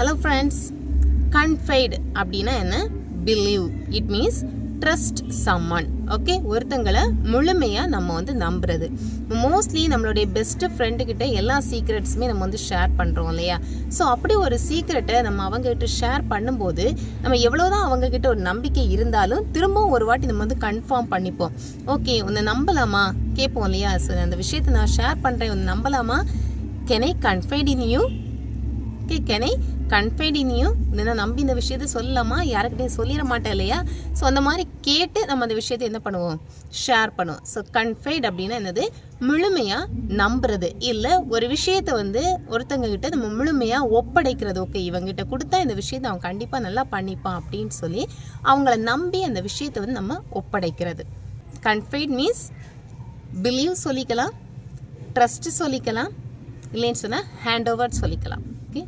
Hello friends, confide அப்படினா என்ன? Believe. It means trust someone. Okay, ஒருத்தங்கள முழுமையா நம்ம நம்புறது. மோஸ்ட்லி நம்மளுடைய பெஸ்ட் ஃப்ரெண்ட் கிட்ட எல்லா சீக்ரெட்ஸுமே நம்ம ஷேர் பண்றோம் இல்லையா? ஸோ அப்படி ஒரு சீக்ரெட்டை நம்ம அவங்க கிட்ட ஷேர் பண்ணும்போது நம்ம எவ்வளவுதான் அவங்க கிட்ட ஒரு நம்பிக்கை இருந்தாலும் திரும்பவும் ஒரு வாட்டி நம்ம கன்ஃபார்ம் பண்ணிப்போம். ஓகே, உன்னை நம்பலாமா கேட்போம் இல்லையா? ஸோ அந்த விஷயத்தை நான் ஷேர் பண்றேன், உன்னை நம்பலாமா? Can I confide in you? Okay, can I confide in you? நான் நம்பி இந்த விஷயத்தை சொல்லலாமா? யாருக்கிட்டையும் சொல்லிட மாட்டேன் இல்லையா? ஸோ அந்த மாதிரி கேட்டு நம்ம அந்த விஷயத்தை என்ன பண்ணுவோம்? ஷேர் பண்ணுவோம். ஸோ கன்ஃபைட் அப்படின்னா என்னது? முழுமையாக நம்புறது. இல்லை ஒரு விஷயத்தை ஒருத்தங்க கிட்ட நம்ம முழுமையாக ஒப்படைக்கிறது. ஓகே, இவங்ககிட்ட கொடுத்தா இந்த விஷயத்தை அவன் கண்டிப்பாக நல்லா பண்ணிப்பான் அப்படின்னு சொல்லி அவங்கள நம்பி அந்த விஷயத்தை நம்ம ஒப்படைக்கிறது. கன்ஃபைட் மீன்ஸ் பிலீவ் சொல்லிக்கலாம், ட்ரஸ்ட் சொல்லிக்கலாம், இல்லைன்னு சொன்னால் ஹேண்ட் ஓவர் சொல்லிக்கலாம். ஓகே.